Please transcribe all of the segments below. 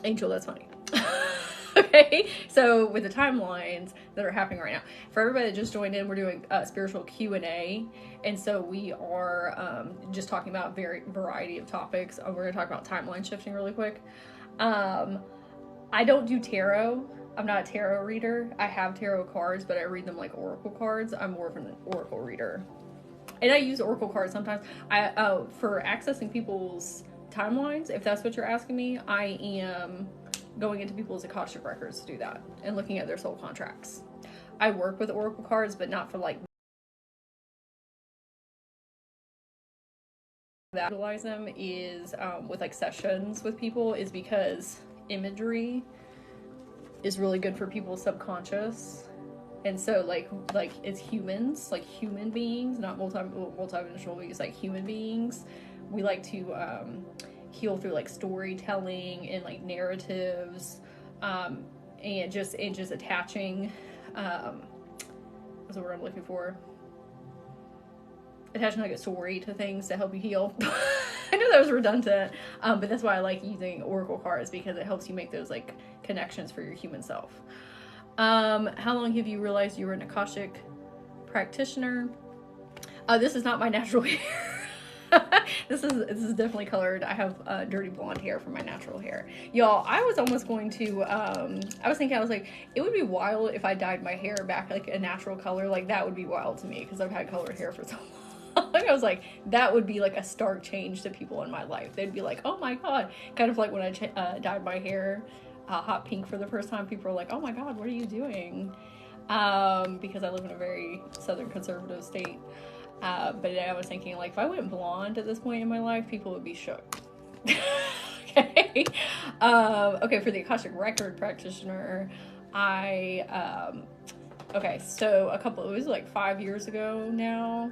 Angel, that's funny. Okay, so with the timelines that are happening right now, for everybody that just joined in, we're doing spiritual Q&A, and so we are just talking about variety of topics. We're going to talk about timeline shifting really quick. I don't do tarot. I'm not a tarot reader. I have tarot cards, but I read them like oracle cards. I'm more of an oracle reader, and I use oracle cards sometimes. For accessing people's timelines, if that's what you're asking me, I am going into people's Akashic records to do that and looking at their soul contracts. I work with oracle cards, but not for like that. Utilize them is with like sessions with people, is because imagery is really good for people's subconscious. And so like it's humans, like human beings, not multi-dimensional beings, like human beings, we like to heal through like storytelling and like narratives, and just attaching what's the word I'm looking for? Attaching like a story to things to help you heal. I know that was redundant, but that's why I like using oracle cards, because it helps you make those like connections for your human self. How long have you realized you were an Akashic practitioner? This is not my natural hair. This is definitely colored. I have dirty blonde hair for my natural hair. Y'all, I was almost going to, I was like, it would be wild if I dyed my hair back like a natural color. Like, that would be wild to me, because I've had colored hair for so long. I was like, that would be like a stark change to people in my life. They'd be like, oh my God. Kind of like when I dyed my hair hot pink for the first time, people were like, oh my God, what are you doing? Because I live in a very southern conservative state. But I was thinking, like, if I went blonde at this point in my life, people would be shook. Okay. Okay, for the Akashic record practitioner, okay, so it was like 5 years ago now,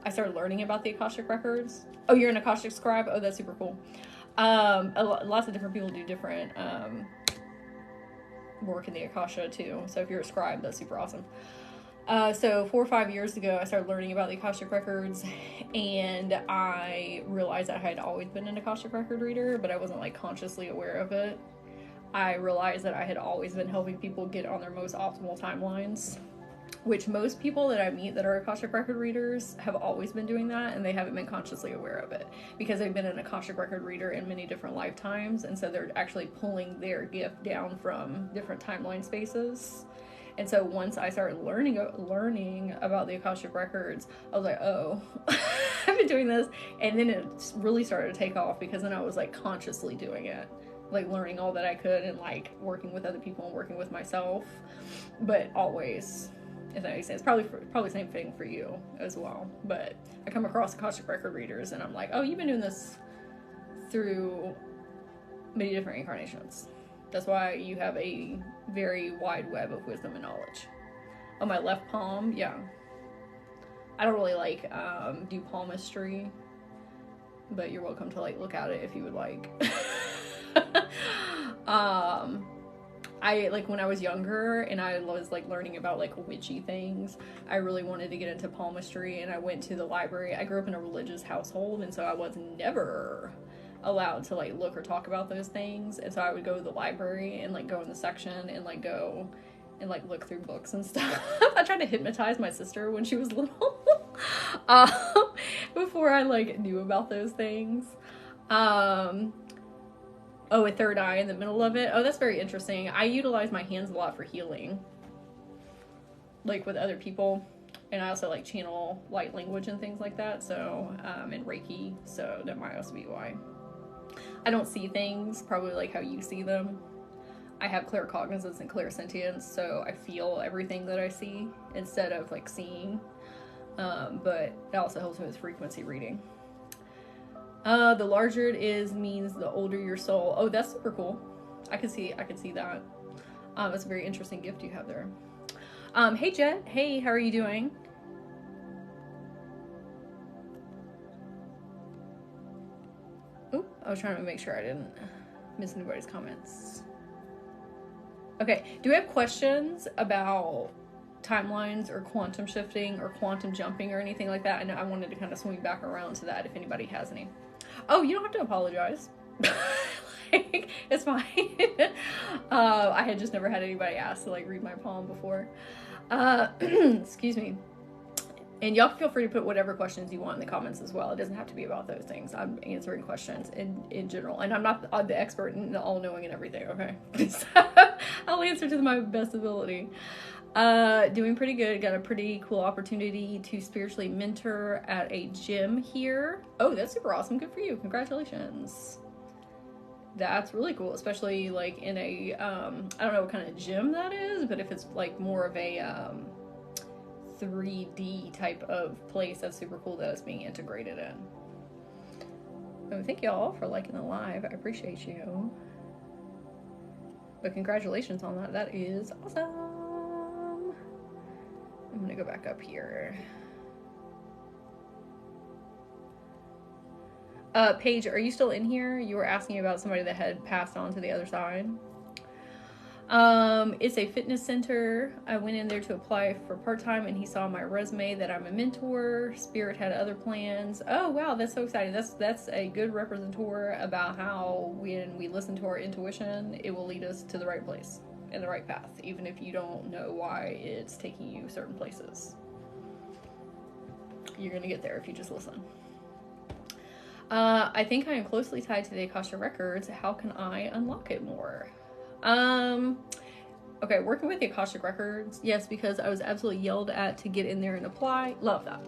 I started learning about the Akashic records. Oh, you're an Akashic scribe? Oh, that's super cool. Lots of different people do different work in the Akasha too. So if you're a scribe, that's super awesome. So 4 or 5 years ago, I started learning about the Akashic records, and I realized that I had always been an Akashic record reader, but I wasn't like consciously aware of it. I realized that I had always been helping people get on their most optimal timelines, which most people that I meet that are Akashic record readers have always been doing that, and they haven't been consciously aware of it, because they've been an Akashic record reader in many different lifetimes, and so they're actually pulling their gift down from different timeline spaces. And so once I started learning about the Akashic records, I was like, oh, I've been doing this. And then it really started to take off, because then I was like consciously doing it, like learning all that I could, and like working with other people and working with myself. But always, if that makes sense, probably the same thing for you as well. But I come across Akashic record readers, and I'm like, oh, you've been doing this through many different incarnations. That's why you have a very wide web of wisdom and knowledge. On my left palm, yeah. I don't really like do palmistry, but you're welcome to like look at it if you would like. I like when I was younger and I was like learning about like witchy things, I really wanted to get into palmistry, and I went to the library. I grew up in a religious household, and so I was never allowed to like look or talk about those things, and so I would go to the library and like go in the section and like go and like look through books and stuff. I tried to hypnotize my sister when she was little before I like knew about those things. Oh, a third eye in the middle of it. Oh, that's very interesting. I utilize my hands a lot for healing, like with other people, and I also like channel light language and things like that, so and Reiki, so that might also be why. I don't see things probably like how you see them. I have claircognizance and clairsentience, so I feel everything that I see instead of like seeing. But it also helps me with frequency reading. The larger it is means the older your soul. Oh, that's super cool. I can see that. It's a very interesting gift you have there. Hey Jet, hey, how are you doing? Oop, I was trying to make sure I didn't miss anybody's comments. Okay, do we have questions about timelines or quantum shifting or quantum jumping or anything like that? I know I wanted to kind of swing back around to that if anybody has any. Oh, you don't have to apologize. Like, it's fine. I had just never had anybody ask to like read my palm before. Excuse me. And y'all feel free to put whatever questions you want in the comments as well. It doesn't have to be about those things. I'm answering questions in general. And I'm not the expert and the all-knowing and everything, okay? So I'll answer to my best ability. Doing pretty good. Got a pretty cool opportunity to spiritually mentor at a gym here. Oh, that's super awesome. Good for you. Congratulations. That's really cool, especially like in a, I don't know what kind of gym that is, but if it's like more of a, 3D type of place, that's super cool that it's being integrated in. So thank you all for liking the live. I appreciate you. But congratulations on that. That is awesome. I'm gonna go back up here. Paige, are you still in here? You were asking about somebody that had passed on to the other side. It's a fitness center. I went in there to apply for part-time and he saw my resume that I'm a mentor. Spirit had other plans. Oh wow, that's so exciting. That's a good representative about how when we listen to our intuition, it will lead us to the right place and the right path, even if you don't know why it's taking you certain places. You're gonna get there if you just listen. I think I am closely tied to the Akashic Records. How can I unlock it more? Okay, working with the Akashic Records, yes, because I was absolutely yelled at to get in there and apply. Love that.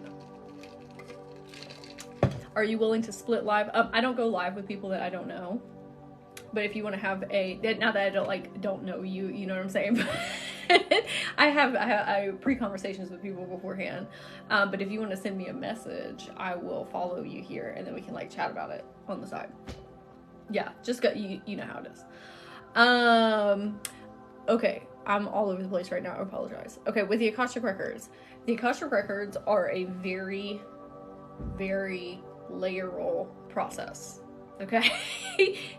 Are you willing to split live? I don't go live with people that I don't know, but if you want to have a, not that I don't know you, you know what I'm saying? I have pre-conversations with people beforehand, but if you want to send me a message, I will follow you here and then we can like chat about it on the side. Yeah, just go, you know how it is. Okay, I'm all over the place right now. I apologize. Okay, with the Akashic Records. The Akashic Records are a very, very layeral process. Okay?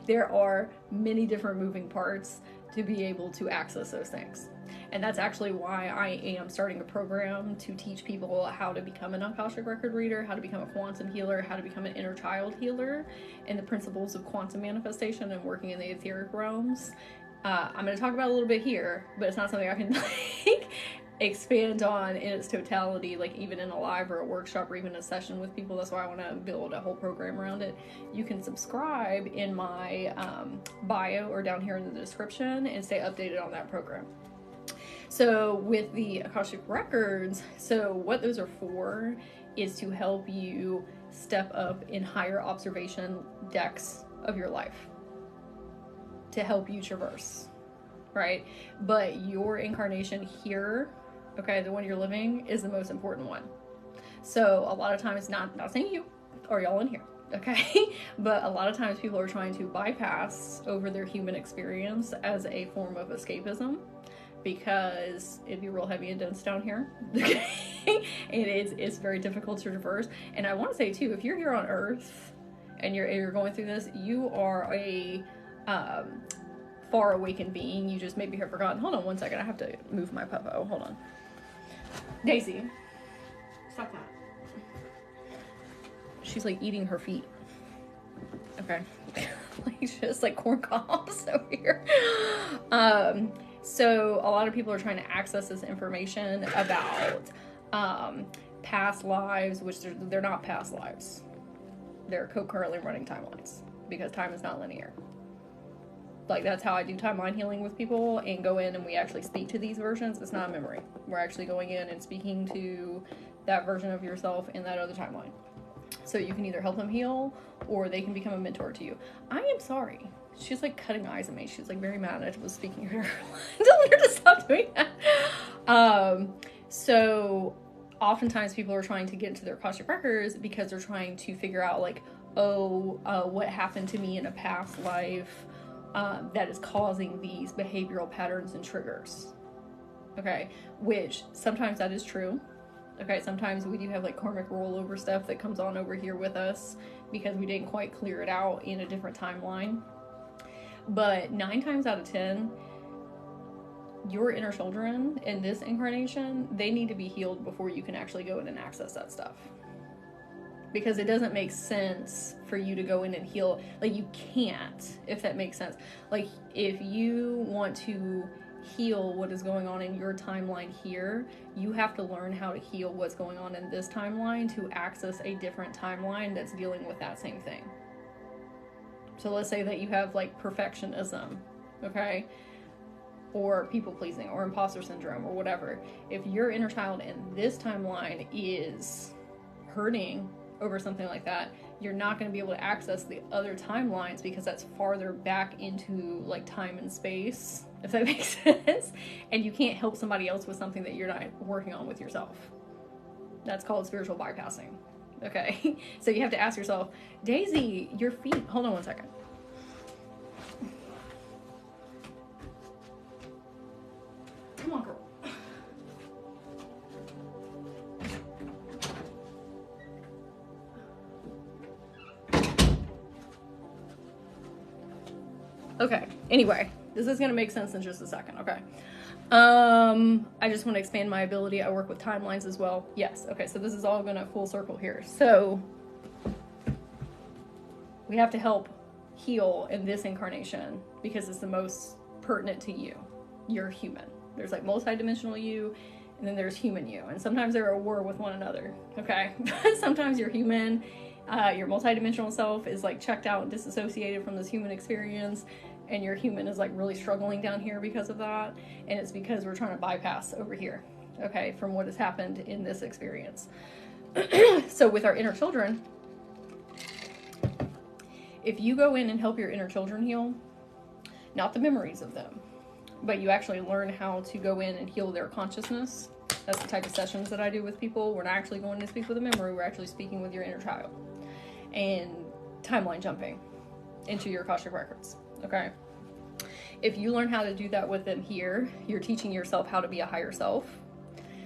There are many different moving parts to be able to access those things. And that's actually why I am starting a program to teach people how to become an Akashic Record reader, how to become a quantum healer, how to become an inner child healer, and the principles of quantum manifestation and working in the etheric realms. I'm going to talk about it a little bit here, but it's not something I can like expand on in its totality, like even in a live or a workshop or even a session with people. That's why I want to build a whole program around it. You can subscribe in my bio or down here in the description and stay updated on that program. So with the Akashic Records, so what those are for is to help you step up in higher observation decks of your life, to help you traverse, right? But your incarnation here, okay, the one you're living, is the most important one. So a lot of times, not saying you or y'all in here, okay, but a lot of times people are trying to bypass over their human experience as a form of escapism, because it'd be real heavy and dense down here. It's very difficult to traverse. And I want to say too, if you're here on Earth and you're going through this, you are a far awakened being. You just maybe have forgotten. Hold on one second. I have to move my puppo. Hold on. Daisy, stop that. She's like eating her feet. Okay. Like just like corn cobs over here. So a lot of people are trying to access this information about past lives, which they're not past lives. They're concurrently running timelines because time is not linear. Like that's how I do timeline healing with people and go in and we actually speak to these versions. It's not a memory. We're actually going in and speaking to that version of yourself in that other timeline. So you can either help them heal or they can become a mentor to you. I am sorry. She's like cutting eyes at me. She's like very mad. I was speaking to her. Telling her to stop doing that. So oftentimes people are trying to get into their Akashic Records because they're trying to figure out like, what happened to me in a past life that is causing these behavioral patterns and triggers. Okay, which sometimes that is true. Okay, sometimes we do have like karmic rollover stuff that comes on over here with us because we didn't quite clear it out in a different timeline. But 9 times out of 10, your inner children in this incarnation, they need to be healed before you can actually go in and access that stuff. because it doesn't make sense for you to go in and heal. Like, you can't, if that makes sense. Like, if you want to heal what is going on in your timeline here, you have to learn how to heal what's going on in this timeline to access a different timeline that's dealing with that same thing. So let's say that you have like perfectionism, okay, or people pleasing, or imposter syndrome, or whatever. If your inner child in this timeline is hurting over something like that, you're not going to be able to access the other timelines because that's farther back into like time and space, if that makes sense. And you can't help somebody else with something that you're not working on with yourself. That's called spiritual bypassing. Okay. So you have to ask yourself, Daisy, your feet, hold on one second. Come on, girl. Okay, anyway, this is going to make sense in just a second, okay? I just want to expand my ability. I work with timelines as well. Yes, okay, so this is all going to full circle here. So, we have to help heal in this incarnation because it's the most pertinent to you. You're human. There's like multidimensional you, and then there's human you. And sometimes they're at war with one another, okay? Sometimes you're human. Your multidimensional self is like checked out and disassociated from this human experience, and your human is like really struggling down here because of that, and it's because we're trying to bypass over here, okay, from what has happened in this experience. So with our inner children, if you go in and help your inner children heal, not the memories of them, but you actually learn how to go in and heal their consciousness. That's the type of sessions that I do with people. We're not actually going to speak with a memory, we're actually speaking with your inner child and timeline jumping into your Akashic records, okay? If you learn how to do that with them here, you're teaching yourself how to be a higher self.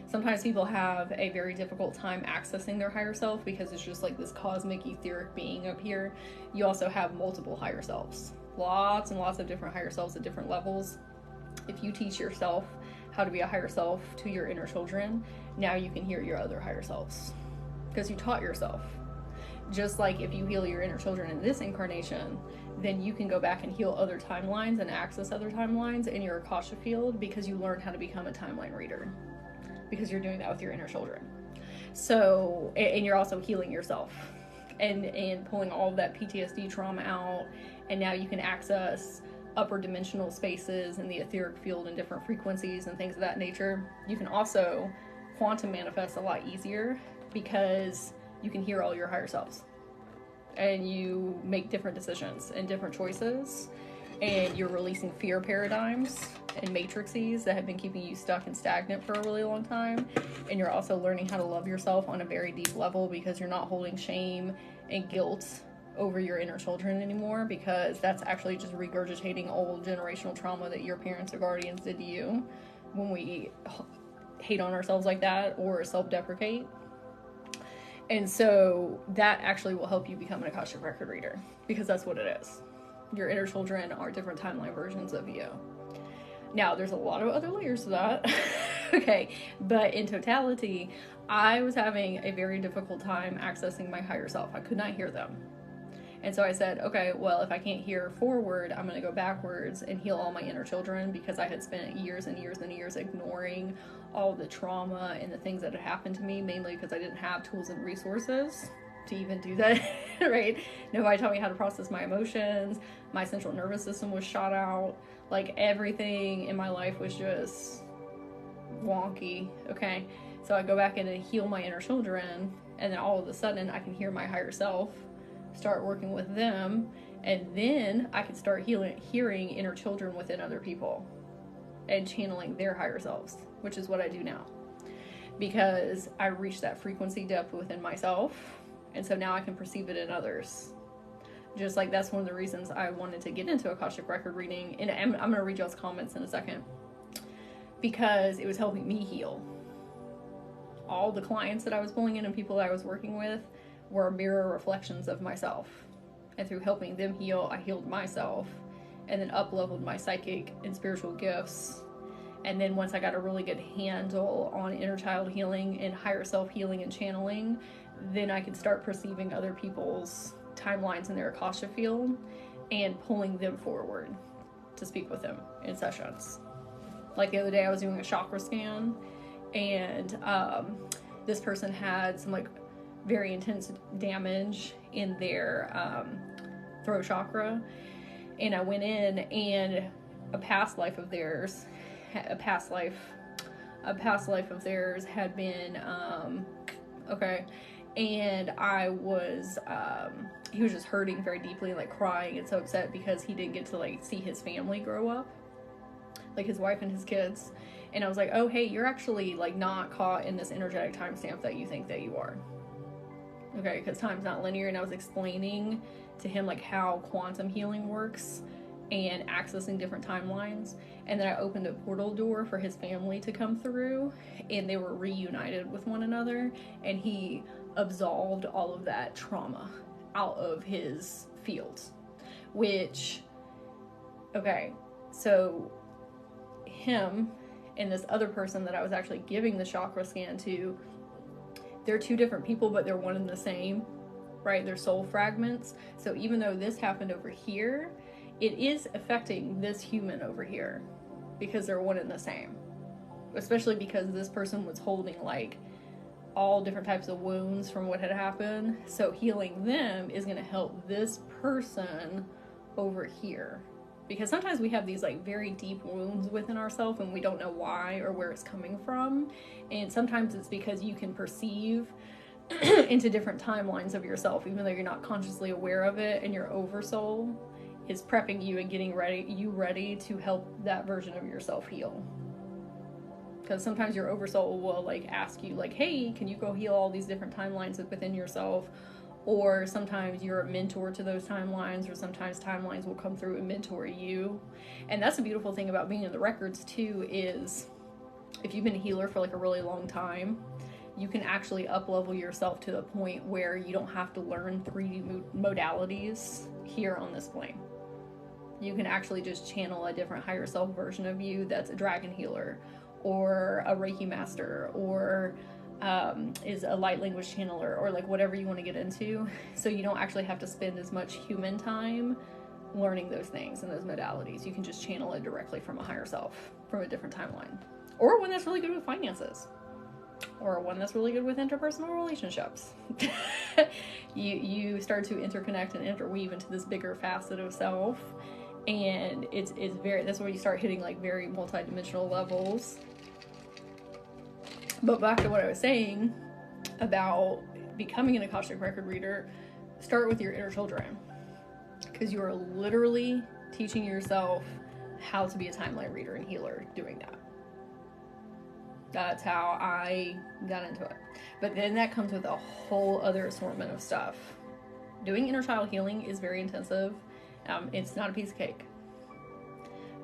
Sometimes people have a very difficult time accessing their higher self because it's just like this cosmic etheric being up here. You also have multiple higher selves, lots and lots of different higher selves at different levels. If you teach yourself how to be a higher self to your inner children, now you can hear your other higher selves because you taught yourself. Just like if you heal your inner children in this incarnation, then you can go back and heal other timelines and access other timelines in your Akasha field because you learned how to become a timeline reader, because you're doing that with your inner children. So, and you're also healing yourself and pulling all of that PTSD trauma out, and now you can access upper dimensional spaces in the etheric field and different frequencies and things of that nature. You can also quantum manifest a lot easier because you can hear all your higher selves and you make different decisions and different choices, and you're releasing fear paradigms and matrices that have been keeping you stuck and stagnant for a really long time. And you're also learning how to love yourself on a very deep level because you're not holding shame and guilt over your inner children anymore, because that's actually just regurgitating old generational trauma that your parents or guardians did to you when we hate on ourselves like that or self-deprecate. And so that actually will help you become an Akashic record reader, because that's what it is. Your inner children are different timeline versions of you. Now, there's a lot of other layers to that, okay, but in totality, I was having a very difficult time accessing my higher self. I could not hear them. And so I said, okay, well, if I can't hear forward, I'm going to go backwards and heal all my inner children, because I had spent years and years and years ignoring all the trauma and the things that had happened to me, mainly because I didn't have tools and resources to even do that, right? Nobody taught me how to process my emotions. My central nervous system was shot out. Like, everything in my life was just wonky, okay? So I go back in and heal my inner children, and then all of a sudden I can hear my higher self, start working with them, and then I can start hearing inner children within other people and channeling their higher selves, which is what I do now, because I reached that frequency depth within myself, and so now I can perceive it in others. Just like that's one of the reasons I wanted to get into Akashic record reading, and I'm going to read y'all's comments in a second, because it was helping me heal. All the clients that I was pulling in and people that I was working with were mirror reflections of myself, and through helping them heal, I healed myself, and then up-leveled my psychic and spiritual gifts. And then once I got a really good handle on inner child healing and higher self healing and channeling, then I can start perceiving other people's timelines in their Akasha field and pulling them forward to speak with them in sessions. Like the other day I was doing a chakra scan, and this person had some like very intense damage in their throat chakra, and I went in, and a past life of theirs had been and I was he was just hurting very deeply, like crying and so upset because he didn't get to like see his family grow up, like his wife and his kids. And I was like, oh hey, you're actually like not caught in this energetic timestamp that you think that you are. Okay, because time's not linear. And I was explaining to him like how quantum healing works and accessing different timelines. And then I opened a portal door for his family to come through, and they were reunited with one another, and he absolved all of that trauma out of his fields. Which, okay, so him and this other person that I was actually giving the chakra scan to, they're two different people, but they're one and the same, right? They're soul fragments. So even though this happened over here, it is affecting this human over here because they're one and the same. Especially because this person was holding like all different types of wounds from what had happened. So healing them is going to help this person over here. Because sometimes we have these like very deep wounds within ourselves and we don't know why or where it's coming from. And sometimes it's because you can perceive into different timelines of yourself, even though you're not consciously aware of it, and your oversoul is prepping you and getting ready to help that version of yourself heal. Because sometimes your oversoul will like ask you like, hey, can you go heal all these different timelines within yourself? Or sometimes you're a mentor to those timelines, or sometimes timelines will come through and mentor you. And that's the beautiful thing about being in the records too, is if you've been a healer for like a really long time, you can actually up-level yourself to the point where you don't have to learn 3D modalities here on this plane. You can actually just channel a different higher self version of you that's a dragon healer, or a Reiki master, or is a light language channeler, or like whatever you want to get into. So you don't actually have to spend as much human time learning those things and those modalities. You can just channel it directly from a higher self, from a different timeline. Or one that's really good with finances. Or one that's really good with interpersonal relationships. You start to interconnect and interweave into this bigger facet of self. And it's very, that's where you start hitting like very multidimensional levels. But back to what I was saying about becoming an Akashic record reader, start with your inner children. Because you are literally teaching yourself how to be a timeline reader and healer doing that. That's how I got into it. But then that comes with a whole other assortment of stuff. Doing inner child healing is very intensive. It's not a piece of cake.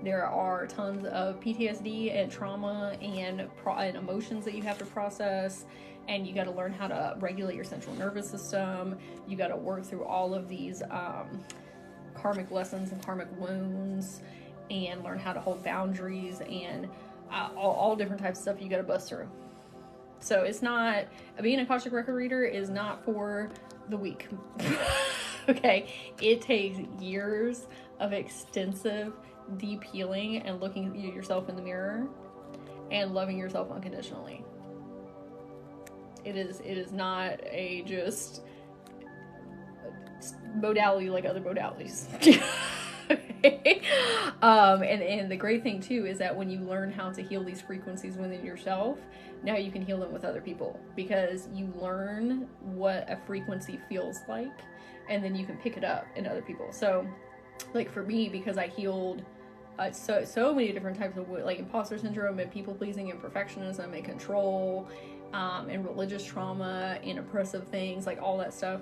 There are tons of PTSD and trauma and emotions that you have to process, and you got to learn how to regulate your central nervous system. You got to work through all of these karmic lessons and karmic wounds, and learn how to hold boundaries, and all different types of stuff you got to bust through. So it's not, being an Akashic record reader is not for the weak. Okay, it takes years of extensive, deep healing and looking at yourself in the mirror and loving yourself unconditionally. It is not a just modality like other modalities. Okay. And the great thing too is that when you learn how to heal these frequencies within yourself, now you can heal them with other people, because you learn what a frequency feels like, and then you can pick it up in other people. So like for me, because I healed so many different types of like imposter syndrome and people pleasing and perfectionism and control and religious trauma and oppressive things, like all that stuff,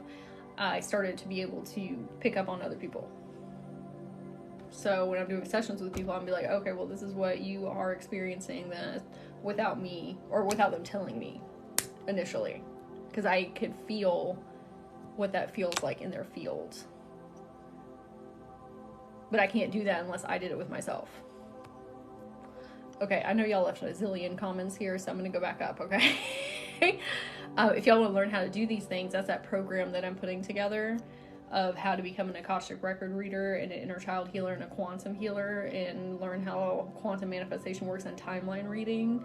I started to be able to pick up on other people. So when I'm doing sessions with people, I'm be like, okay, well, this is what you are experiencing then, without me, or without them telling me initially, because I could feel what that feels like in their field. But I can't do that unless I did it with myself. Okay, I know y'all left a zillion comments here, so I'm going to go back up, okay? If y'all want to learn how to do these things, that's that program that I'm putting together of how to become an Akashic record reader and an inner child healer and a quantum healer, and learn how quantum manifestation works and timeline reading.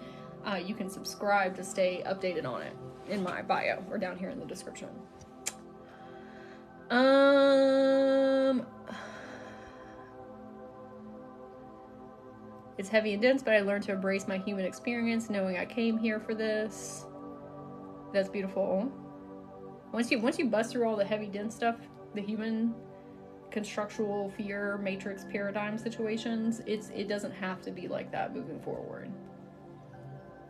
You can subscribe to stay updated on it in my bio or down here in the description. It's heavy and dense, but I learned to embrace my human experience, knowing I came here for this. That's beautiful. Once you bust through all the heavy, dense stuff, the human constructual fear matrix paradigm situations, it doesn't have to be like that moving forward.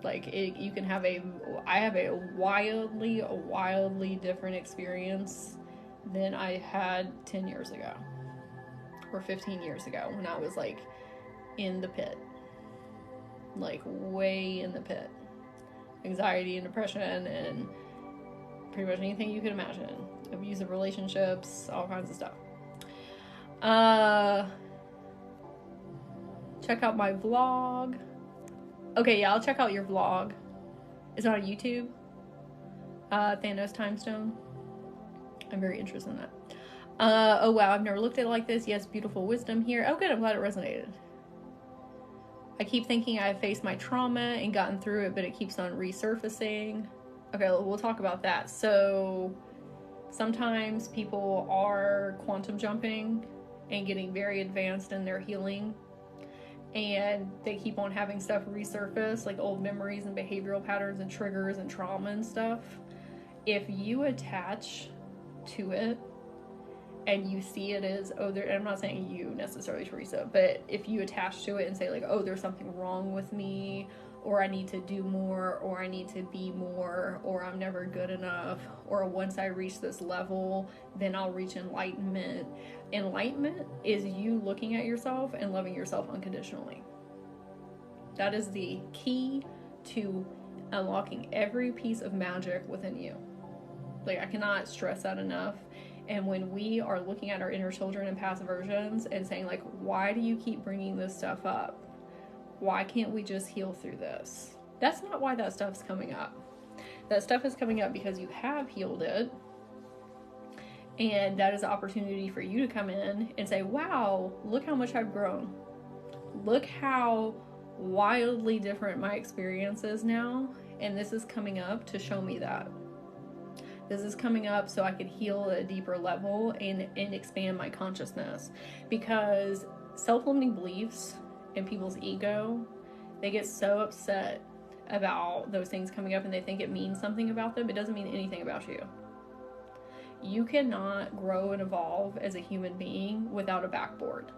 Like you can have I have a wildly different experience than I had 10 years ago or 15 years ago when I was like in the pit, like way in the pit. Anxiety and depression and pretty much anything you can imagine. Abusive relationships, all kinds of stuff. Check out my vlog. Okay, yeah, I'll check out your vlog. It's on YouTube. Thanos Timestone. I'm very interested in that. Oh wow, I've never looked at it like this. Yes, beautiful wisdom here. Oh good, I'm glad it resonated. I keep thinking I've faced my trauma and gotten through it, but it keeps on resurfacing. Okay, we'll talk about that. So sometimes people are quantum jumping and getting very advanced in their healing, and they keep on having stuff resurface, like old memories and behavioral patterns and triggers and trauma and stuff. If you attach to it and you see it as, oh, and I'm not saying you necessarily, Teresa, but if you attach to it and say like, oh, there's something wrong with me, or I need to do more, or I need to be more, or I'm never good enough, or once I reach this level, then I'll reach enlightenment. Enlightenment is you looking at yourself and loving yourself unconditionally. That is the key to unlocking every piece of magic within you. Like, I cannot stress that enough. And when we are looking at our inner children and past versions and saying like, why do you keep bringing this stuff up? Why can't we just heal through this? That's not why that stuff's coming up. That stuff is coming up because you have healed it. And that is an opportunity for you to come in and say, wow, look how much I've grown. Look how wildly different my experience is now. And this is coming up to show me that. This is coming up so I could heal at a deeper level and expand my consciousness. Because self-limiting beliefs and people's ego, they get so upset about those things coming up and they think it means something about them. It doesn't mean anything about you. You cannot grow and evolve as a human being without a backboard,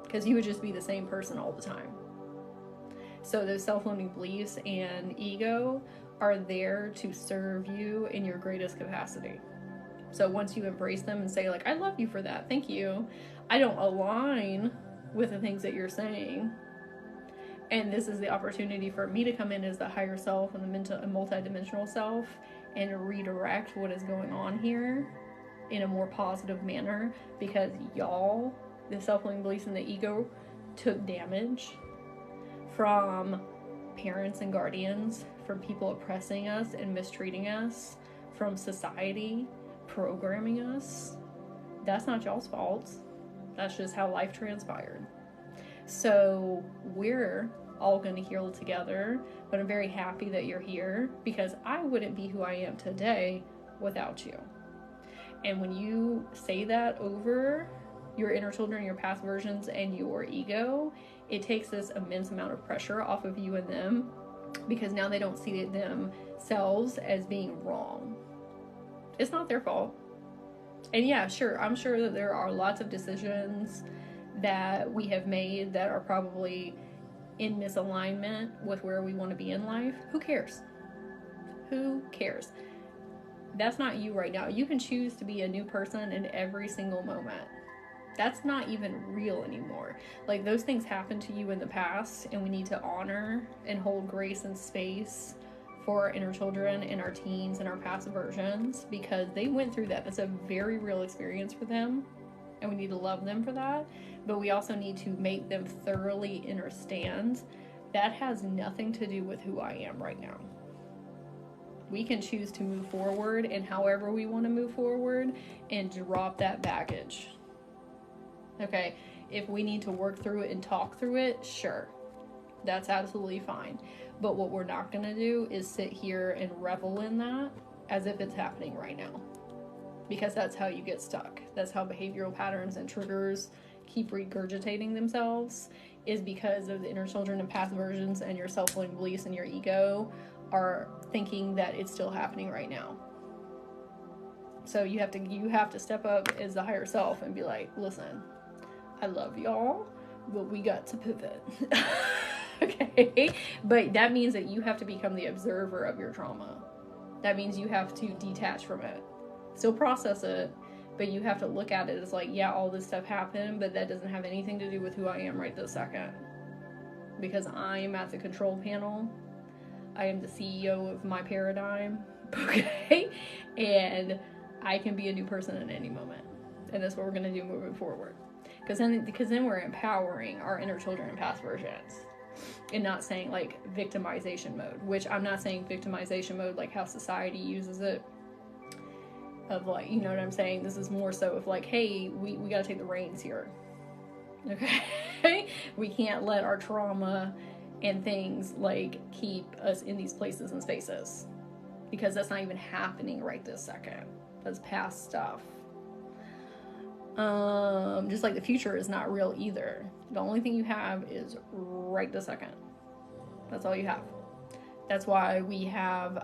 because you would just be the same person all the time. So those self-limiting beliefs and ego are there to serve you in your greatest capacity. So once you embrace them and say like, I love you for that, thank you, I don't align with the things that you're saying, and this is the opportunity for me to come in as the higher self and the mental and multidimensional self and redirect what is going on here in a more positive manner, because y'all, the self-limiting beliefs and the ego, took damage from parents and guardians, from people oppressing us and mistreating us, from society programming us. That's not y'all's fault. That's just how life transpired. So we're all going to heal together, but I'm very happy that you're here, because I wouldn't be who I am today without you. And when you say that over your inner children, your past versions, and your ego, it takes this immense amount of pressure off of you and them, because now they don't see themselves as being wrong. It's not their fault. And yeah, sure, I'm sure that there are lots of decisions that we have made that are probably in misalignment with where we want to be in life. Who cares? Who cares? That's not you right now. You can choose to be a new person in every single moment. That's not even real anymore. Like, those things happened to you in the past, and we need to honor and hold grace and space for our inner children and our teens and our past versions, because they went through that. That's a very real experience for them, and we need to love them for that, but we also need to make them thoroughly understand that has nothing to do with who I am right now. We can choose to move forward and however we want to move forward and drop that baggage. Okay, if we need to work through it and talk through it, sure, that's absolutely fine. But what we're not going to do is sit here and revel in that as if it's happening right now. Because that's how you get stuck. That's how behavioral patterns and triggers keep regurgitating themselves, is because of the inner children and past versions and your self-limiting beliefs and your ego are thinking that it's still happening right now. So you have to step up as the higher self and be like, listen, I love y'all, but we got to pivot. Okay? But that means that you have to become the observer of your trauma. That means you have to detach from it. Still process it, but you have to look at it as like, yeah, all this stuff happened, but that doesn't have anything to do with who I am right this second. Because I am at the control panel. I am the CEO of my paradigm. Okay? And I can be a new person at any moment. And that's what we're going to do moving forward. Because then we're empowering our inner children and past versions. And not saying like victimization mode, which I'm not saying victimization mode like how society uses it. Of like, you know what I'm saying? This is more so of like, hey, we got to take the reins here. Okay? We can't let our trauma and things like keep us in these places and spaces. Because that's not even happening right this second. That's past stuff. Just like the future is not real either. The only thing you have is right this second. That's all you have. That's why we have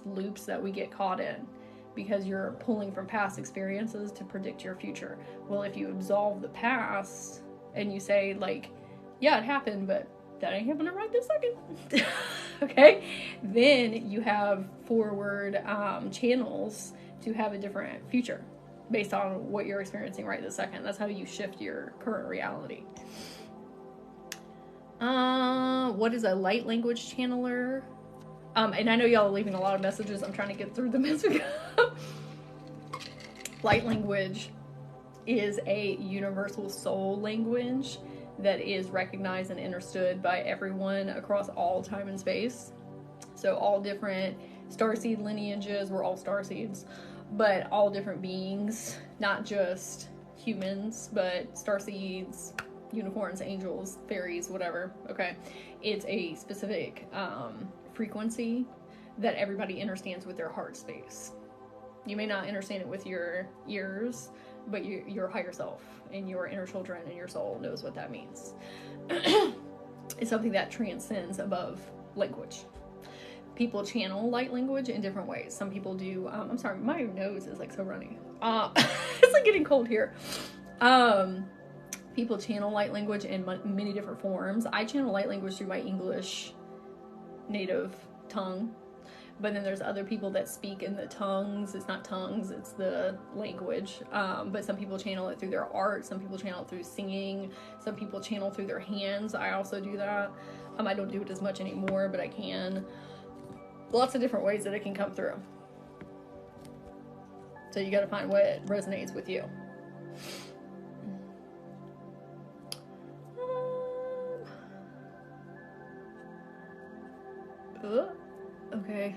loops that we get caught in. Because you're pulling from past experiences to predict your future. Well, if you absolve the past and you say like, yeah, it happened, but that ain't happening right this second. Okay? Then you have forward channels to have a different future based on what you're experiencing right this second. That's how you shift your current reality. What is a light language channeler? And I know y'all are leaving a lot of messages. I'm trying to get through them as we go. Light language is a universal soul language that is recognized and understood by everyone across all time and space. So all different starseed lineages, we're all starseeds, but all different beings, not just humans, but starseeds, unicorns, angels, fairies, whatever. Okay, it's a specific frequency that everybody understands with their heart space. You may not understand it with your ears, but your higher self and your inner children and your soul knows what that means. It's something that transcends above language. People channel light language in different ways. Some people do, I'm sorry, my nose is like so runny. It's like getting cold here. People channel light language in many different forms. I channel light language through my English native tongue, but then there's other people that speak in the tongues. It's not tongues, it's the language. But some people channel it through their art. Some people channel it through singing. Some people channel through their hands. I also do that. I don't do it as much anymore, but I can. Lots of different ways that it can come through. So you got to find what resonates with you. Okay.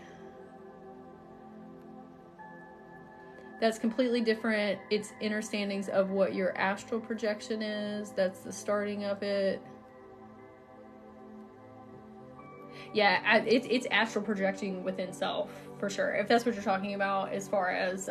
That's completely different. It's understandings of what your astral projection is. That's the starting of it. Yeah, it's astral projecting within self, for sure. If that's what you're talking about, as far as,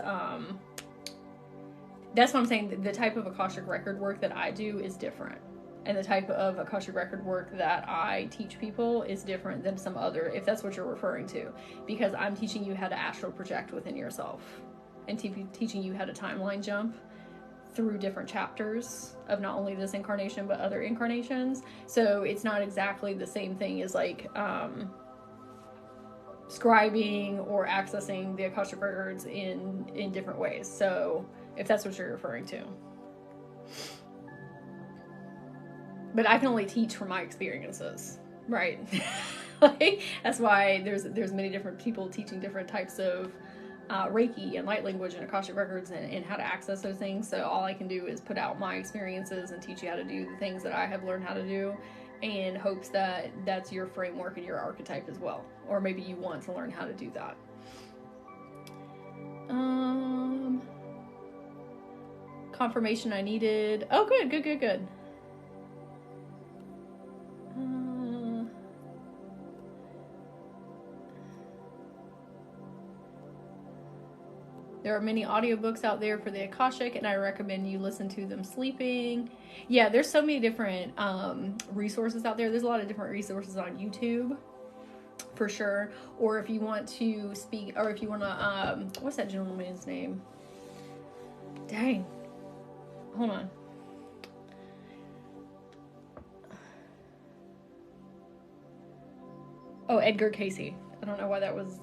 that's what I'm saying. The type of Akashic record work that I do is different. And the type of Akashic record work that I teach people is different than some other, if that's what you're referring to. Because I'm teaching you how to astral project within yourself. And teaching you how to timeline jump through different chapters of not only this incarnation, but other incarnations. So it's not exactly the same thing as like scribing or accessing the Akashic records in different ways. So if that's what you're referring to. But I can only teach from my experiences, right? Like, that's why there's many different people teaching different types of Reiki and light language and Akashic records and how to access those things. So all I can do is put out my experiences and teach you how to do the things that I have learned how to do, in hopes that that's your framework and your archetype as well. Or maybe you want to learn how to do that. Confirmation I needed. Oh, good. There are many audiobooks out there for the Akashic, and I recommend you listen to them sleeping. Yeah, there's so many different resources out there. There's a lot of different resources on YouTube, for sure. Or if you want to speak, or if you want to, what's that gentleman's name? Dang. Hold on. Oh, Edgar Casey. I don't know why that was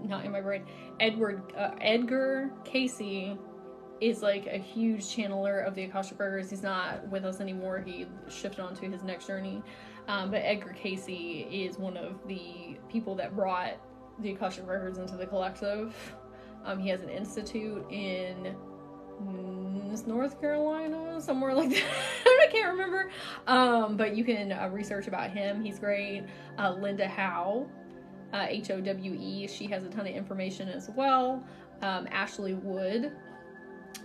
not in my brain. Edgar Casey is like a huge channeler of the Akashic records. He's not with us anymore. He shifted on to his next journey. But Edgar Casey is one of the people that brought the Akashic records into the collective. He has an institute in North Carolina, somewhere like that. I can't remember. But you can research about him. He's great. Linda Howe. Howe, she has a ton of information as well. Ashley Wood,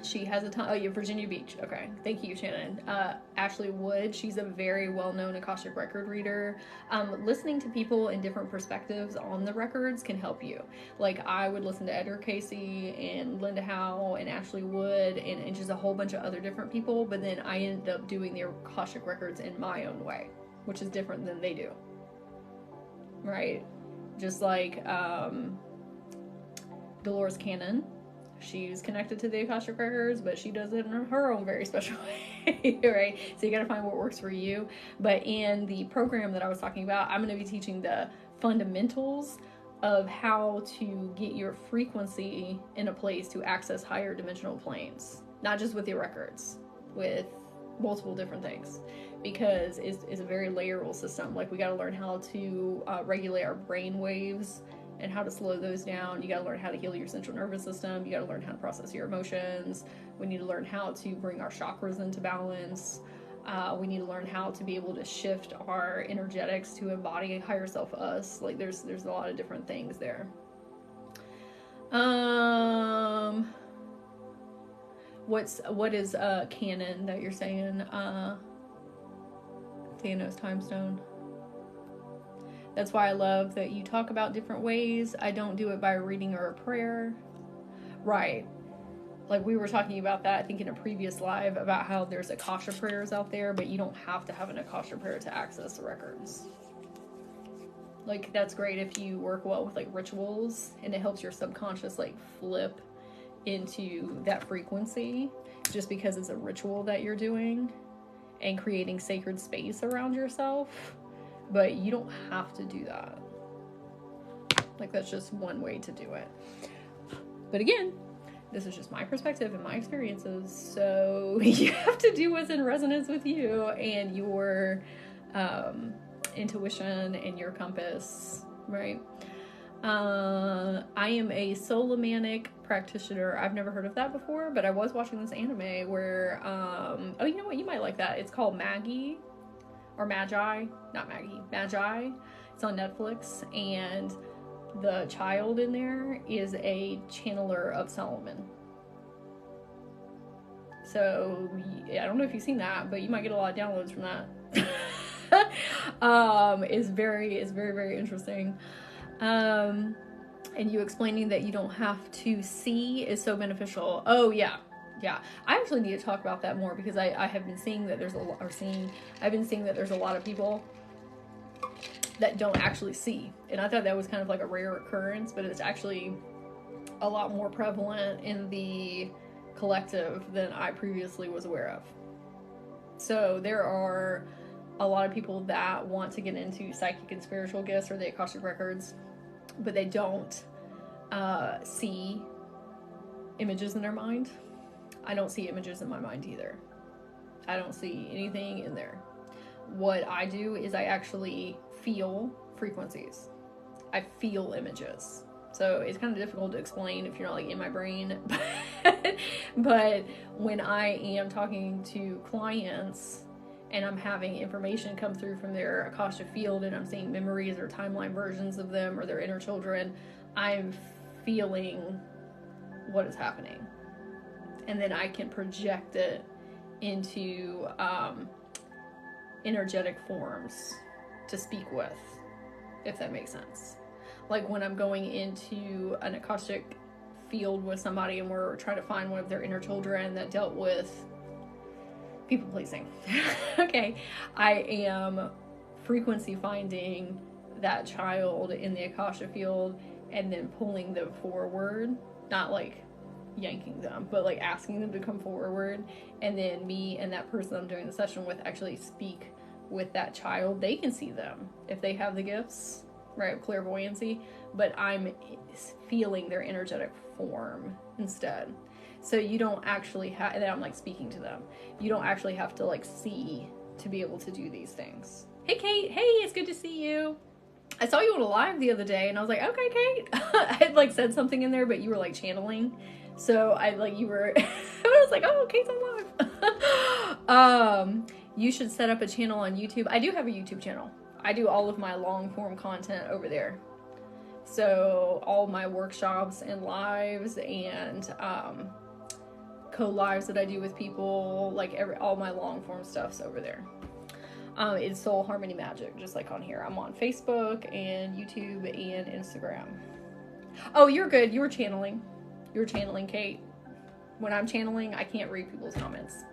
she has a ton. Oh, yeah, Virginia Beach. Okay, thank you, Shannon. Ashley Wood, she's a very well-known Akashic record reader. Listening to people in different perspectives on the records can help you. Like, I would listen to Edgar Casey and Linda Howe and Ashley Wood and just a whole bunch of other different people, but then I ended up doing the Akashic records in my own way, which is different than they do. Right? Just like Dolores Cannon, she's connected to the Akashic records, but she does it in her own very special way, right? So you got to find what works for you. But in the program that I was talking about, I'm going to be teaching the fundamentals of how to get your frequency in a place to access higher dimensional planes, not just with your records, with multiple different things, because it's a very layerable system. Like, we got to learn how to regulate our brain waves and how to slow those down. You got to learn how to heal your central nervous system. You got to learn how to process your emotions. We need to learn how to bring our chakras into balance. We need to learn how to be able to shift our energetics to embody a higher self us. Like, there's a lot of different things there. What is canon that you're saying? Thanos Time Stone. That's why I love that you talk about different ways. I don't do it by a reading or a prayer. Right. Like, we were talking about that, I think, in a previous live, about how there's Akasha prayers out there, but you don't have to have an Akasha prayer to access the records. Like, that's great if you work well with, like, rituals, and it helps your subconscious, like, flip into that frequency, just because it's a ritual that you're doing and creating sacred space around yourself. But you don't have to do that. Like, that's just one way to do it. But again, this is just my perspective and my experiences, so you have to do what's in resonance with you and your intuition and your compass, right? I am a Solomanic practitioner. I've never heard of that before, but I was watching this anime where, oh, you know what? You might like that. It's called Maggie, or Magi, not Maggie, Magi. It's on Netflix, and the child in there is a channeler of Solomon. So I don't know if you've seen that, but you might get a lot of downloads from that. It's very, very interesting. And you explaining that you don't have to see is so beneficial. Oh yeah. I actually need to talk about that more, because I have been seeing that there's I've been seeing that there's a lot of people that don't actually see. And I thought that was kind of like a rare occurrence, but it's actually a lot more prevalent in the collective than I previously was aware of. So there are a lot of people that want to get into psychic and spiritual gifts or the Akashic records, but they don't see images in their mind. I don't see images in my mind either. I don't see anything in there. What I do is I actually feel frequencies. I feel images. So it's kind of difficult to explain if you're not like in my brain. But when I am talking to clients and I'm having information come through from their Akashic field and I'm seeing memories or timeline versions of them or their inner children, I'm feeling what is happening. And then I can project it into energetic forms to speak with, if that makes sense. Like when I'm going into an Akashic field with somebody and we're trying to find one of their inner children that dealt with people pleasing. Okay, I am frequency finding that child in the Akashic field and then pulling them forward, not like yanking them, but like asking them to come forward, and then me and that person I'm doing the session with actually speak with that child. They can see them if they have the gifts, right, clairvoyancy, but I'm feeling their energetic form instead. So you don't actually have, and then I'm like speaking to them. You don't actually have to like see to be able to do these things. Hey Kate, hey, it's good to see you. I saw you on a live the other day and I was like, okay, Kate. I had like said something in there, but you were like channeling. So I like, you were, I was like, oh, Kate's on live. You should set up a channel on YouTube. I do have a YouTube channel. I do all of my long form content over there. So all my workshops and lives and co-lives that I do with people, like all my long form stuff's over there. It's Soul Harmony Magic, just like on here. I'm on Facebook and YouTube and Instagram. Oh, you're good. You were channeling. You were channeling, Kate. When I'm channeling, I can't read people's comments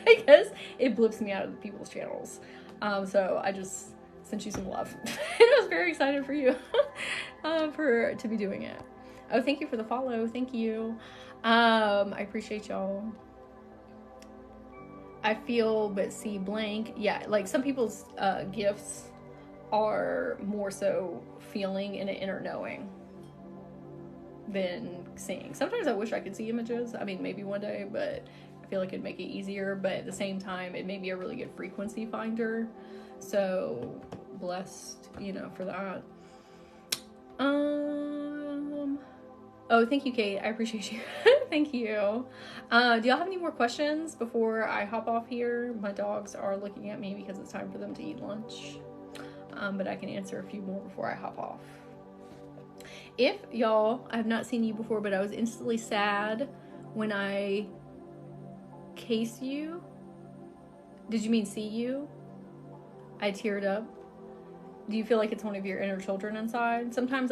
because it blips me out of people's channels. So I just sent you some love. And I was very excited for you to be doing it. Oh, thank you for the follow. Thank you. I appreciate y'all. I feel but see blank. Yeah, like some people's gifts are more so feeling and an inner knowing than seeing. Sometimes I wish I could see images. I mean, maybe one day, but I feel like it'd make it easier. But at the same time, it may be a really good frequency finder. So blessed, you know, for that. Oh, thank you, Kate. I appreciate you. Thank you. Do y'all have any more questions before I hop off here? My dogs are looking at me because it's time for them to eat lunch. But I can answer a few more before I hop off. If y'all, I've not seen you before, but I was instantly sad when I case you. Did you mean see you? I teared up. Do you feel like it's one of your inner children inside? Sometimes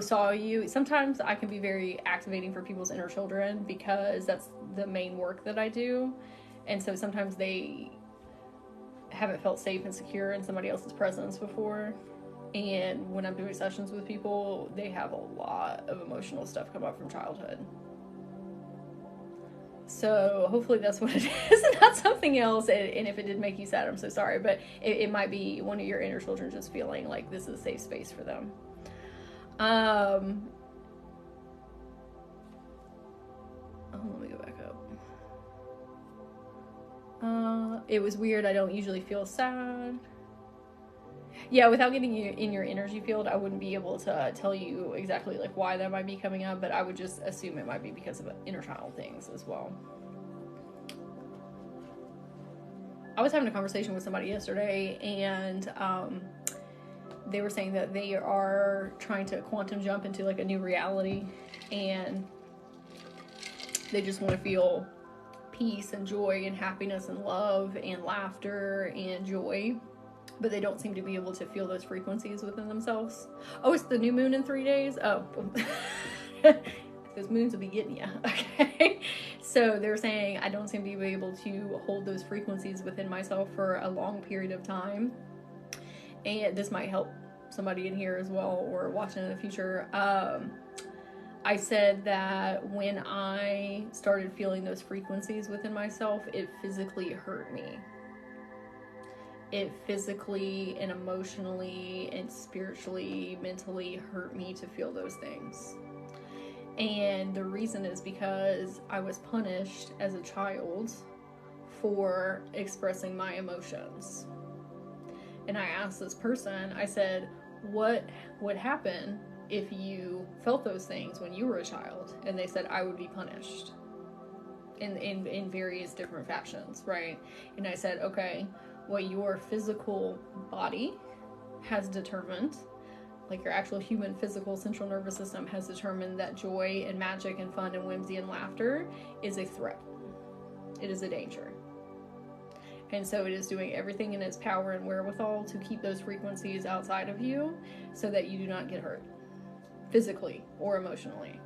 saw you. Sometimes I can be very activating for people's inner children because that's the main work that I do. And so sometimes they haven't felt safe and secure in somebody else's presence before. And when I'm doing sessions with people, they have a lot of emotional stuff come up from childhood. So hopefully that's what it is and not something else. And if it did make you sad, I'm so sorry. But it might be one of your inner children just feeling like this is a safe space for them. Let me go back up. It was weird. I don't usually feel sad. Yeah, without getting you in your energy field, I wouldn't be able to tell you exactly like why that might be coming up, but I would just assume it might be because of inner child things as well. I was having a conversation with somebody yesterday, and they were saying that they are trying to quantum jump into like a new reality, and they just want to feel peace and joy and happiness and love and laughter and joy. But they don't seem to be able to feel those frequencies within themselves. Oh, it's the new moon in 3 days? Oh. Those moons will be getting you. Okay. So they're saying I don't seem to be able to hold those frequencies within myself for a long period of time. And this might help somebody in here as well or watching in the future. I said that when I started feeling those frequencies within myself, it physically hurt me. It physically and emotionally and spiritually, mentally hurt me to feel those things. And the reason is because I was punished as a child for expressing my emotions. And I asked this person, I said, what would happen if you felt those things when you were a child? And they said, I would be punished in various different fashions, right? And I said, okay, what your physical body has determined, like your actual human physical central nervous system has determined that joy and magic and fun and whimsy and laughter is a threat. It is a danger. And so it is doing everything in its power and wherewithal to keep those frequencies outside of you so that you do not get hurt physically or emotionally.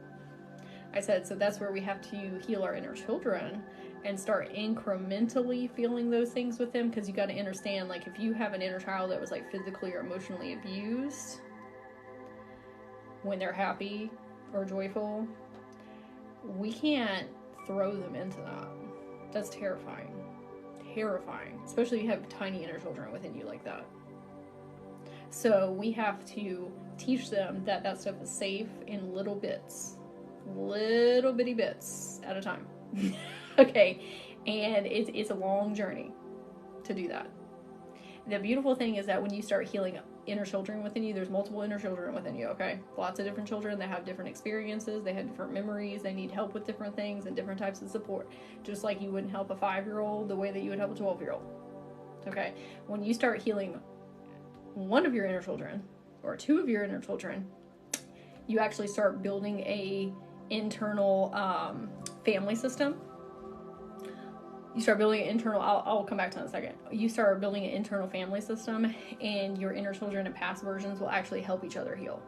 I said, so that's where we have to heal our inner children and start incrementally feeling those things with them, because you got to understand, like, if you have an inner child that was like physically or emotionally abused, when they're happy or joyful, we can't throw them into that. That's terrifying. Terrifying. Especially if you have tiny inner children within you like that. So we have to teach them that that stuff is safe in little bits. Little bitty bits at a time. Okay, and it's a long journey to do that. The beautiful thing is that when you start healing inner children within you, there's multiple inner children within you, okay? Lots of different children that have different experiences, they have different memories, they need help with different things and different types of support. Just like you wouldn't help a 5-year-old the way that you would help a 12-year-old. Okay? When you start healing one of your inner children, or 2 of your inner children, you actually start building a internal family system. You start building an internal, I'll come back to that in a second. You start building an internal family system, and your inner children and past versions will actually help each other heal.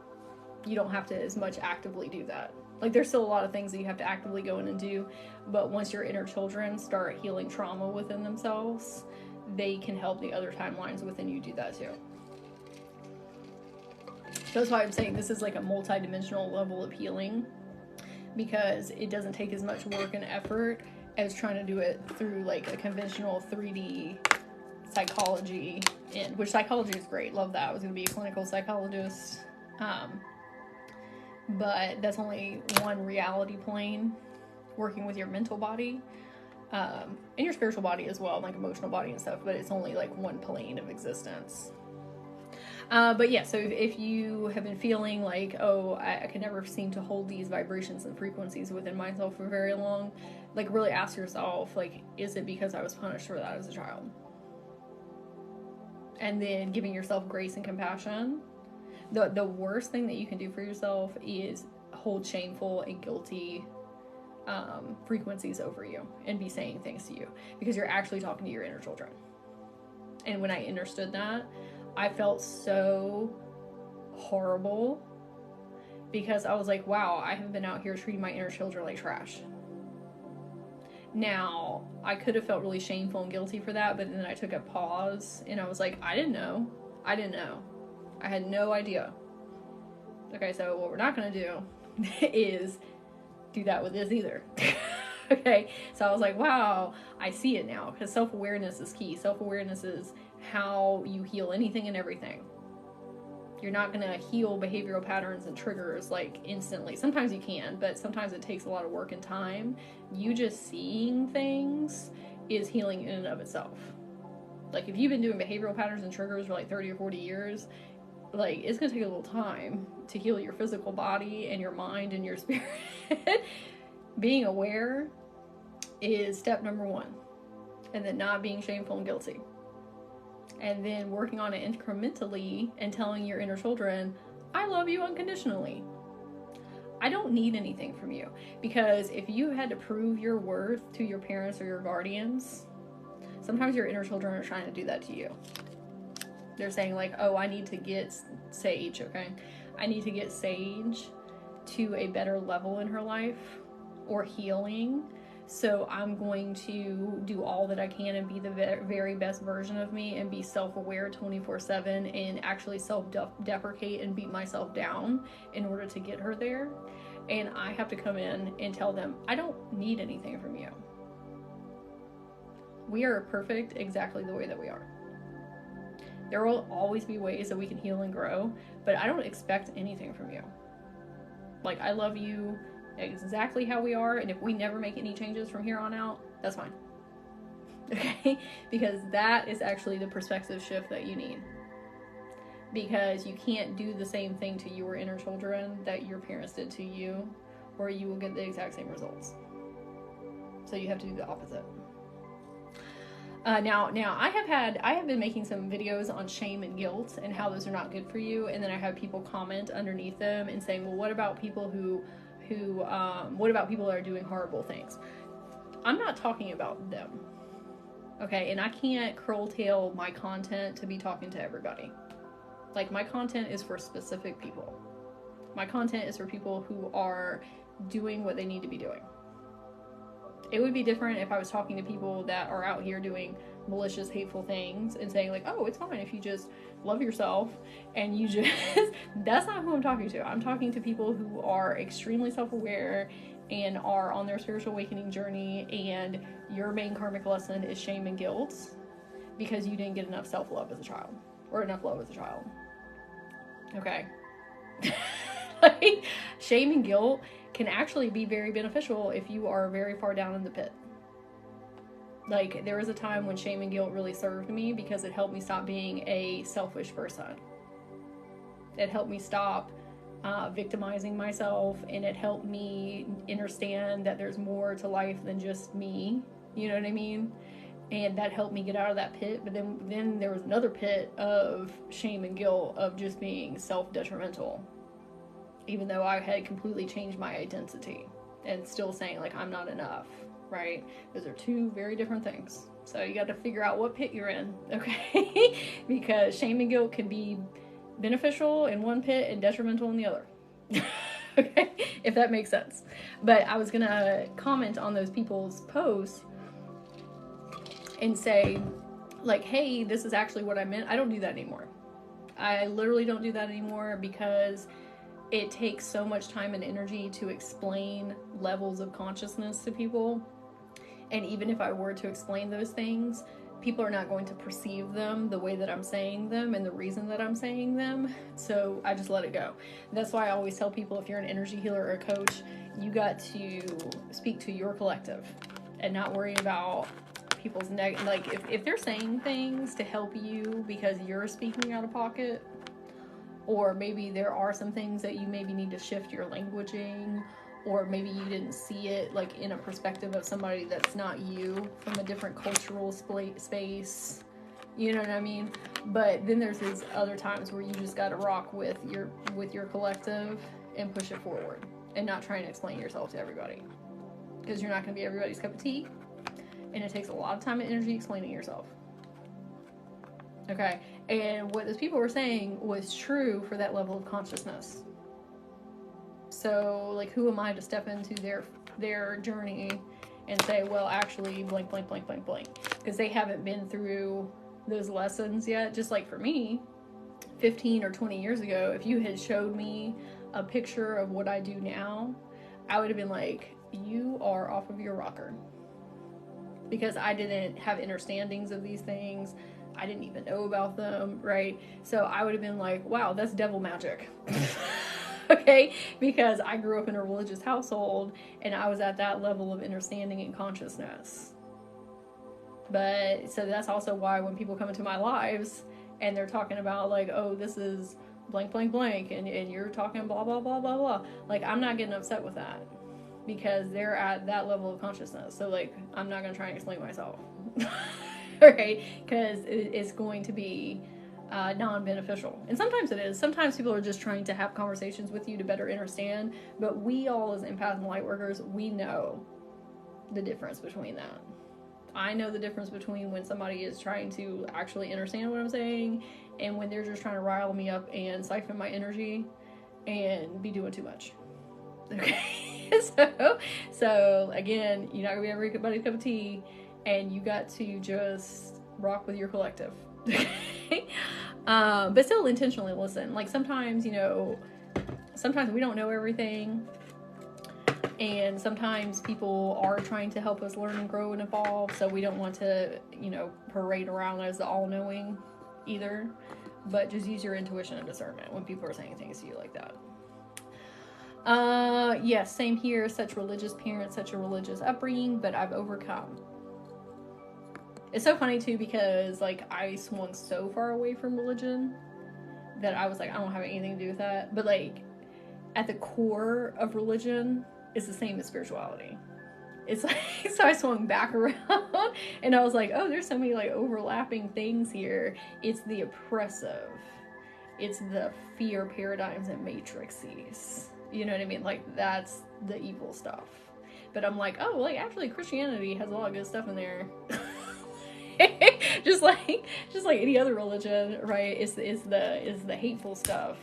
You don't have to as much actively do that. Like, there's still a lot of things that you have to actively go in and do, but once your inner children start healing trauma within themselves, they can help the other timelines within you do that too. That's why I'm saying this is like a multi-dimensional level of healing, because it doesn't take as much work and effort as trying to do it through like a conventional 3D psychology, which psychology is great. Love that. I was going to be a clinical psychologist. But that's only one reality plane, working with your mental body, and your spiritual body as well, like emotional body and stuff, but it's only like one plane of existence. But yeah, so if you have been feeling like, oh, I can never seem to hold these vibrations and frequencies within myself for very long, like, really ask yourself, like, is it because I was punished for that as a child? And then giving yourself grace and compassion. The worst thing that you can do for yourself is hold shameful and guilty frequencies over you and be saying things to you, because you're actually talking to your inner children. And when I understood that, I felt so horrible, because I was like, wow, I have been out here treating my inner children like trash. Now, I could have felt really shameful and guilty for that, but then I took a pause and I was like, I didn't know. I had no idea. Okay, so what we're not going to do is do that with this either. Okay, so I was like, wow, I see it now, because self-awareness is key. Self-awareness is how you heal anything and everything. You're not going to heal behavioral patterns and triggers like instantly. Sometimes you can, but sometimes it takes a lot of work and time. You just seeing things is healing in and of itself. Like, if you've been doing behavioral patterns and triggers for like 30 or 40 years, like, it's going to take a little time to heal your physical body and your mind and your spirit. Being aware is step number 1. And then not being shameful and guilty. And then working on it incrementally and telling your inner children, I love you unconditionally. I don't need anything from you. Because if you had to prove your worth to your parents or your guardians, sometimes your inner children are trying to do that to you. They're saying like, oh, I need to get Sage, okay? I need to get Sage to a better level in her life or healing. So I'm going to do all that I can and be the very best version of me and be self-aware 24/7 and actually self-deprecate and beat myself down in order to get her there. And I have to come in and tell them, I don't need anything from you. We are perfect exactly the way that we are. There will always be ways that we can heal and grow, but I don't expect anything from you. Like, I love you exactly how we are, and if we never make any changes from here on out, that's fine. Okay? Because that is actually the perspective shift that you need. because you can't do the same thing to your inner children that your parents did to you, or you will get the exact same results. So you have to do the opposite. Now I have been making some videos on shame and guilt and how those are not good for you, and then I have people comment underneath them and saying, well, what about people what about people that are doing horrible things? I'm not talking about them, okay? And I can't curtail my content to be talking to everybody. Like, my content is for specific people. My content is for people who are doing what they need to be doing. It would be different if I was talking to people that are out here doing malicious, hateful things and saying like, oh, it's fine if you just love yourself and you just, that's not who I'm talking to. I'm talking to people who are extremely self-aware and are on their spiritual awakening journey, and your main karmic lesson is shame and guilt because you didn't get enough self-love as a child, or enough love as a child. Okay. Like, shame and guilt can actually be very beneficial if you are very far down in the pit. Like, there was a time when shame and guilt really served me because it helped me stop being a selfish person. It helped me stop victimizing myself, and it helped me understand that there's more to life than just me. You know what I mean? And that helped me get out of that pit. But then there was another pit of shame and guilt of just being self-detrimental, even though I had completely changed my identity and still saying like, I'm not enough, right? Those are two very different things. So you got to figure out what pit you're in, okay? Because shame and guilt can be beneficial in one pit and detrimental in the other. Okay, if that makes sense. But I was gonna comment on those people's posts and say like, hey, this is actually what I meant. I don't do that anymore. I literally don't do that anymore because it takes so much time and energy to explain levels of consciousness to people. And even if I were to explain those things, people are not going to perceive them the way that I'm saying them and the reason that I'm saying them. So I just let it go. That's why I always tell people, if you're an energy healer or a coach, you got to speak to your collective and not worry about people's like if they're saying things to help you because you're speaking out of pocket, or maybe there are some things that you maybe need to shift your languaging, or maybe you didn't see it like in a perspective of somebody that's not you, from a different cultural space, you know what I mean? But then there's these other times where you just got to rock with your collective and push it forward and not trying to explain yourself to everybody, because you're not going to be everybody's cup of tea, and it takes a lot of time and energy explaining yourself. Okay, and what those people were saying was true for that level of consciousness. So, like, who am I to step into their journey and say, well, actually, blank, blank, blank, blank, blank, because they haven't been through those lessons yet. Just like for me, 15 or 20 years ago, if you had showed me a picture of what I do now, I would have been like, you are off of your rocker, because I didn't have understandings of these things. I didn't even know about them, right? So I would have been like, wow, that's devil magic. Okay, because I grew up in a religious household and I was at that level of understanding and consciousness. But so that's also why when people come into my lives and they're talking about like, oh, this is blank, blank, blank, and you're talking blah, blah, blah, blah, blah, like, I'm not getting upset with that, because they're at that level of consciousness. So like, I'm not going to try and explain myself. Right? Because it's going to be non-beneficial. And sometimes it is. Sometimes people are just trying to have conversations with you to better understand. But we all, as empaths and light workers, we know the difference between that. I know the difference between when somebody is trying to actually understand what I'm saying and when they're just trying to rile me up and siphon my energy and be doing too much. Okay? So again, you're not going to be everybody's cup of tea, and you got to just rock with your collective. Okay? But still intentionally listen. Like, sometimes, sometimes we don't know everything, and sometimes people are trying to help us learn and grow and evolve, so we don't want to, parade around as the all-knowing either, but just use your intuition and discernment when people are saying things to you like that. Yes, same here. Such religious parents, such a religious upbringing, but I've overcome. It's so funny too, because like, I swung so far away from religion that I was like, I don't have anything to do with that. But like, at the core of religion is the same as spirituality. It's like, so I swung back around and I was like, oh, there's so many like overlapping things here. It's the oppressive. It's the fear paradigms and matrices. You know what I mean? Like, that's the evil stuff. But I'm like, oh, like, actually Christianity has a lot of good stuff in there. just like any other religion, right? Is the hateful stuff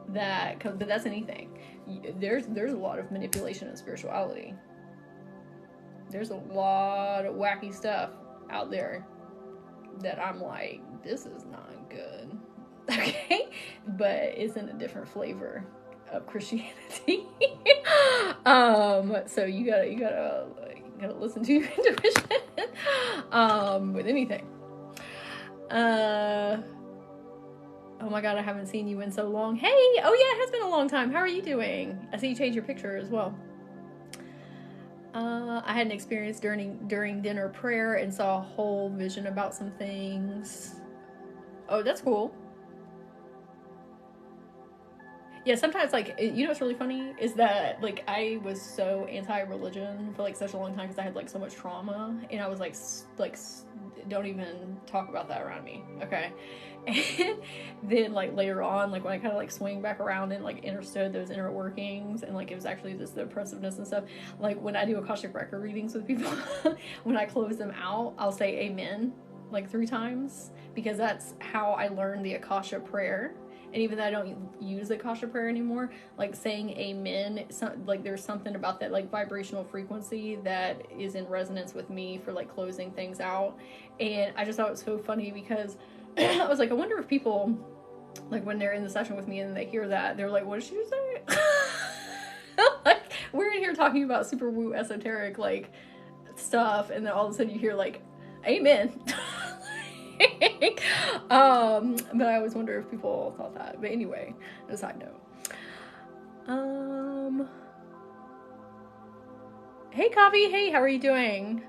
that comes, but that's anything. There's a lot of manipulation in spirituality. There's a lot of wacky stuff out there that I'm like, this is not good. Okay? But it's in a different flavor of Christianity. So you gotta listen to your intuition with anything. Oh my god, I haven't seen you in so long. Hey! Oh yeah, it has been a long time. How are you doing? I see you changed your picture as well. I had an experience during dinner prayer and saw a whole vision about some things. Oh, that's cool. Yeah, sometimes, like, you know what's really funny is that, like, I was so anti-religion for like such a long time because I had like so much trauma, and I was like don't even talk about that around me, okay? And then like later on, like when I kind of like swing back around and like understood those inner workings, and like it was actually just the oppressiveness and stuff, like when I do Akashic record readings with people, when I close them out, I'll say amen like 3 times, because that's how I learned the Akasha prayer. And even though I don't use the Akasha prayer anymore, like saying amen, like there's something about that like vibrational frequency that is in resonance with me for like closing things out. And I just thought it was so funny because I was like, I wonder if people, like when they're in the session with me and they hear that, they're like, what did she say? Like, we're in here talking about super woo esoteric like stuff, and then all of a sudden you hear like, amen. But I always wonder if people thought that. But anyway, a side note. Hey Coffee, hey, how are you doing?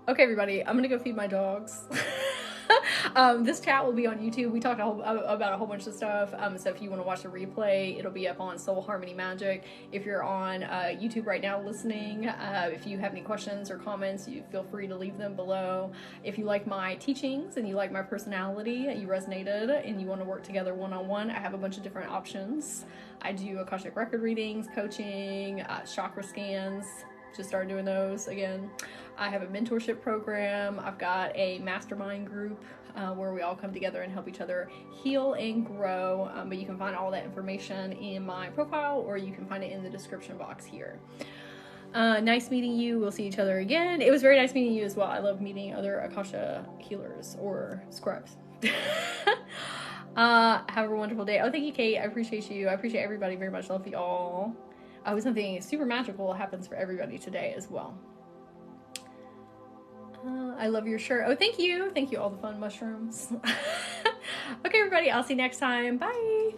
Okay, everybody, I'm gonna go feed my dogs. This chat will be on YouTube. We talked about a whole bunch of stuff. So if you want to watch the replay, it'll be up on Soul Harmony Magic. If you're on YouTube right now listening, if you have any questions or comments, you feel free to leave them below. If you like my teachings and you like my personality, you resonated, and you want to work together one-on-one, I have a bunch of different options. I do Akashic record readings, coaching, chakra scans. Just started doing those again. I have a mentorship program. I've got a mastermind group where we all come together and help each other heal and grow. But you can find all that information in my profile, or you can find it in the description box here. Nice meeting you. We'll see each other again. It was very nice meeting you as well. I love meeting other Akasha healers or scribes. Have a wonderful day. Oh, thank you, Kate. I appreciate you. I appreciate everybody very much. Love you all. I hope something super magical happens for everybody today as well. I love your shirt. Oh, thank you. Thank you, all the fun mushrooms. Okay, everybody. I'll see you next time. Bye.